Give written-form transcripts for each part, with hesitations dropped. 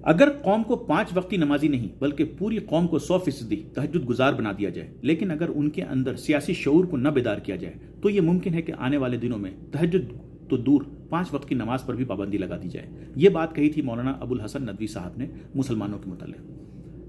اگر قوم کو 5 وقتی نمازی نہیں بلکہ پوری قوم کو 100% تہجد گزار بنا دیا جائے، لیکن اگر ان کے اندر سیاسی شعور کو نہ بیدار کیا جائے تو یہ ممکن ہے کہ آنے والے دنوں میں تہجد تو دور 5 وقت کی نماز پر بھی پابندی لگا دی جائے۔ یہ بات کہی تھی مولانا ابو الحسن ندوی صاحب نے مسلمانوں کے متعلق۔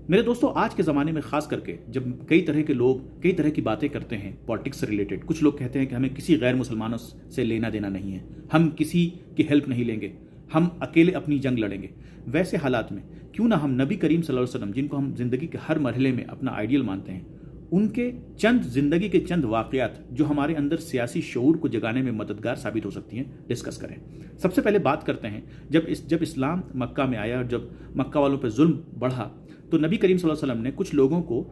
میرے دوستو، آج کے زمانے میں خاص کر کے جب کئی طرح کے لوگ کئی طرح کی باتیں کرتے ہیں پالیٹکس سے ریلیٹڈ، کچھ لوگ کہتے ہیں کہ ہمیں کسی غیر مسلمانوں سے لینا دینا نہیں ہے، ہم کسی کی ہیلپ نہیں لیں گے، ہم اکیلے اپنی جنگ لڑیں گے۔ ویسے حالات میں کیوں نہ ہم نبی کریم صلی اللہ علیہ وسلم، جن کو ہم زندگی کے ہر مرحلے میں اپنا آئیڈیل مانتے ہیں، ان کے زندگی کے چند واقعات جو ہمارے اندر سیاسی شعور کو جگانے میں مددگار ثابت ہو سکتی ہیں ڈسکس کریں۔ سب سے پہلے بات کرتے ہیں جب اسلام مکہ میں آیا اور جب مکہ والوں پہ ظلم بڑھا تو نبی کریم صلی اللہ علیہ وسلم نے کچھ لوگوں کو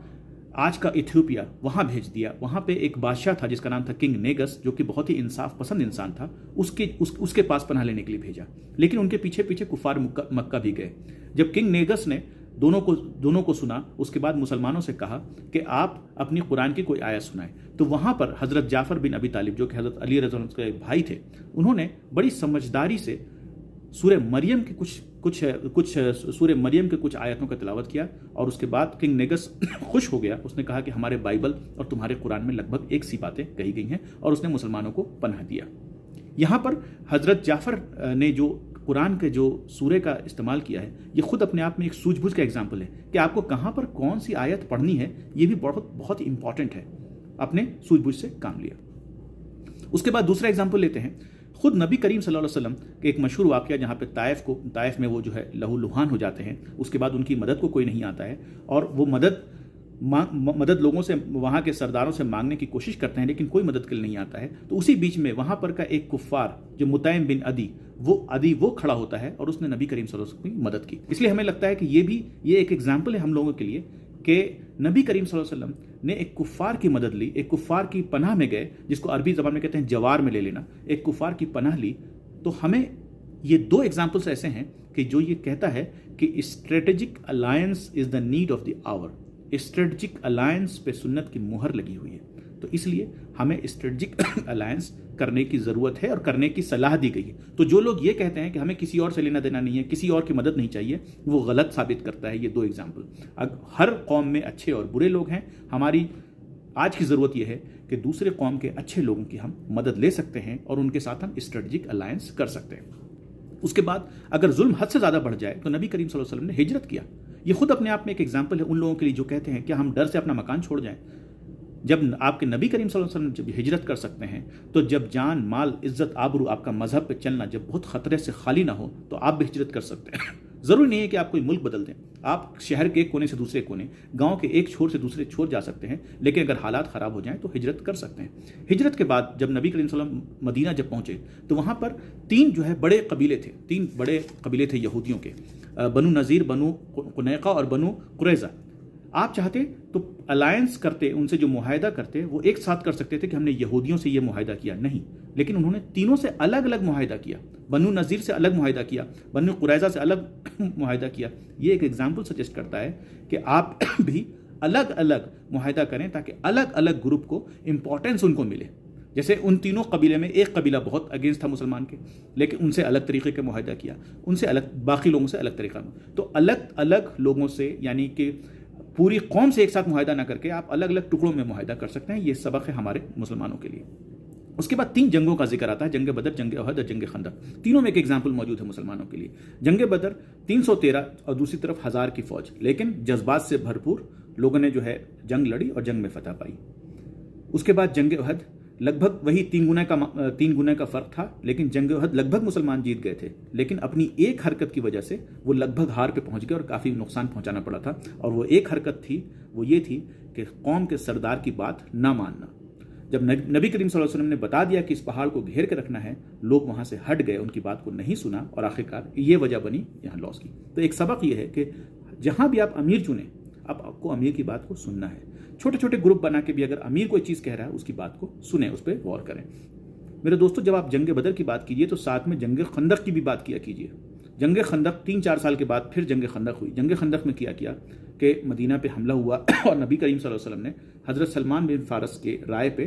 آج کا ایتھیوپیا وہاں بھیج دیا۔ وہاں پہ ایک بادشاہ تھا جس کا نام تھا کنگ نیگس، جو کہ بہت ہی انصاف پسند انسان تھا، اس کے پاس پناہ لینے کے لیے بھیجا، لیکن ان کے پیچھے پیچھے کفار مکہ بھی گئے۔ جب کنگ نیگس نے دونوں کو سنا، اس کے بعد مسلمانوں سے کہا کہ آپ اپنی قرآن کی کوئی آیت سنائیں، تو وہاں پر حضرت جعفر بن ابی طالب، جو کہ حضرت علی رضی اللہ عنہ کے بھائی تھے، انہوں نے بڑی سمجھداری سے سورہ مریم کے سورہ مریم کے کچھ آیتوں کا تلاوت کیا، اور اس کے بعد کنگ نیگس خوش ہو گیا۔ اس نے کہا کہ ہمارے بائبل اور تمہارے قرآن میں لگ بھگ ایک سی باتیں کہی گئی ہیں، اور اس نے مسلمانوں کو پناہ دیا۔ یہاں پر حضرت جعفر نے جو قرآن کے جو سورے کا استعمال کیا ہے، یہ خود اپنے آپ میں ایک سوجھ بوجھ کا ایگزامپل ہے کہ آپ کو کہاں پر کون سی آیت پڑھنی ہے، یہ بھی بہت امپورٹنٹ ہے۔ اپنے سوجھ بوجھ سے کام لیا۔ اس کے بعد دوسرا ایگزامپل لیتے ہیں، خود نبی کریم صلی اللہ علیہ وسلم کے ایک مشہور واقعہ جہاں پہ طائف میں وہ جو ہے لہو لہان ہو جاتے ہیں، اس کے بعد ان کی مدد کو کوئی نہیں آتا ہے، اور وہ مدد لوگوں سے، وہاں کے سرداروں سے مانگنے کی کوشش کرتے ہیں، لیکن کوئی مدد کے لیے نہیں آتا ہے۔ تو اسی بیچ میں وہاں پر کا ایک کفار جو مطعم بن عدی وہ کھڑا ہوتا ہے اور اس نے نبی کریم صلی اللہ علیہ وسلم کی مدد کی۔ اس لیے ہمیں لگتا ہے کہ یہ ایک ایگزامپل ہے ہم لوگوں کے لیے کہ نبی کریم صلی اللہ علیہ وسلم نے ایک کفار کی مدد لی، ایک کفار کی پناہ میں گئے، جس کو عربی زبان میں کہتے ہیں جوار میں لے لینا، ایک کفار کی پناہ لی۔ تو ہمیں یہ 2 ایگزامپلس ایسے ہیں کہ جو یہ کہتا ہے کہ strategic alliance is the need of the hour. Strategic alliance پہ سنت کی مہر لگی ہوئی ہے، تو اس لیے ہمیں اسٹریٹجک الائنس کرنے کی ضرورت ہے اور کرنے کی صلاح دی گئی ہے۔ تو جو لوگ یہ کہتے ہیں کہ ہمیں کسی اور سے لینا دینا نہیں ہے، کسی اور کی مدد نہیں چاہیے، وہ غلط ثابت کرتا ہے یہ 2 ایگزامپل۔ ہر قوم میں اچھے اور برے لوگ ہیں، ہماری آج کی ضرورت یہ ہے کہ دوسرے قوم کے اچھے لوگوں کی ہم مدد لے سکتے ہیں اور ان کے ساتھ ہم اسٹریٹجک الائنس کر سکتے ہیں۔ اس کے بعد اگر ظلم حد سے زیادہ بڑھ جائے تو نبی کریم صلی اللہ علیہ وسلم نے ہجرت کیا۔ یہ خود اپنے آپ میں ایک ایگزامپل ہے ان لوگوں کے لیے جو کہتے ہیں کہ ہم ڈر سے اپنا مکان چھوڑ جائیں۔ جب آپ کے نبی کریم صلی اللہ علیہ وسلم جب ہجرت کر سکتے ہیں، تو جب جان، مال، عزت، آبرو، آپ کا مذہب پہ چلنا جب بہت خطرے سے خالی نہ ہو تو آپ بھی ہجرت کر سکتے ہیں۔ ضروری نہیں ہے کہ آپ کوئی ملک بدل دیں، آپ شہر کے ایک کونے سے دوسرے کونے، گاؤں کے ایک چھور سے دوسرے چھور جا سکتے ہیں، لیکن اگر حالات خراب ہو جائیں تو ہجرت کر سکتے ہیں۔ ہجرت کے بعد جب نبی کریم صلی اللہ علیہ وسلم مدینہ جب پہنچے تو وہاں پر 3 بڑے قبیلے تھے یہودیوں کے، بنو نذیر، بنو قنیقہ اور بنو قریظہ۔ آپ چاہتے تو الائنس کرتے، ان سے جو معاہدہ کرتے وہ ایک ساتھ کر سکتے تھے کہ ہم نے یہودیوں سے یہ معاہدہ کیا، نہیں، لیکن انہوں نے تینوں سے الگ الگ معاہدہ کیا۔ بنو نذیر سے الگ معاہدہ کیا، بنو قریظہ سے الگ معاہدہ کیا۔ یہ ایک ایگزامپل سجیسٹ کرتا ہے کہ آپ بھی الگ الگ معاہدہ کریں تاکہ الگ الگ گروپ کو امپورٹنس ان کو ملے۔ جیسے ان تینوں قبیلے میں ایک قبیلہ بہت اگینسٹ تھا مسلمان کے، لیکن ان سے الگ طریقے کا معاہدہ کیا، ان سے الگ، باقی لوگوں سے الگ طریقہ۔ تو الگ الگ لوگوں سے، یعنی کہ پوری قوم سے ایک ساتھ معاہدہ نہ کر کے آپ الگ الگ ٹکڑوں میں معاہدہ کر سکتے ہیں۔ یہ سبق ہے ہمارے مسلمانوں کے لیے۔ اس کے بعد 3 جنگوں کا ذکر آتا ہے، جنگ بدر، جنگ احد اور جنگ خندق۔ تینوں میں ایک ایگزامپل موجود ہے مسلمانوں کے لیے۔ جنگ بدر 313 اور دوسری طرف 1000 کی فوج، لیکن جذبات سے بھرپور لوگوں نے جو ہے جنگ لڑی اور جنگ میں فتح پائی۔ اس کے بعد جنگ احد، لگ بھگ وہی 3 گنے کا فرق تھا، لیکن جنگ احد لگ بھگ مسلمان جیت گئے تھے، لیکن اپنی ایک حرکت کی وجہ سے وہ لگ بھگ ہار پہ پہنچ گئے اور کافی نقصان پہنچانا پڑا تھا۔ اور وہ ایک حرکت تھی، وہ یہ تھی کہ قوم کے سردار کی بات نہ ماننا۔ جب نبی کریم صلی اللہ علیہ وسلم نے بتا دیا کہ اس پہاڑ کو گھیر کے رکھنا ہے، لوگ وہاں سے ہٹ گئے، ان کی بات کو نہیں سنا، اور آخرکار یہ وجہ بنی یہاں لاس کی۔ تو ایک سبق یہ ہے کہ جہاں بھی آپ امیر چنیں، اب آپ کو امیر کی بات کو سننا ہے۔ چھوٹے چھوٹے گروپ بنا کے بھی اگر امیر کوئی چیز کہہ رہا ہے، اس کی بات کو سنیں، اس پہ غور کریں۔ میرے دوستو، جب آپ جنگ بدر کی بات کیجئے تو ساتھ میں جنگ خندق کی بھی بات کیا کیجئے۔ جنگ خندق 3-4 سال کے بعد پھر جنگ خندق ہوئی۔ جنگ خندق میں کیا کہ مدینہ پہ حملہ ہوا اور نبی کریم صلی اللہ علیہ وسلم نے حضرت سلمان بن فارس کے رائے پہ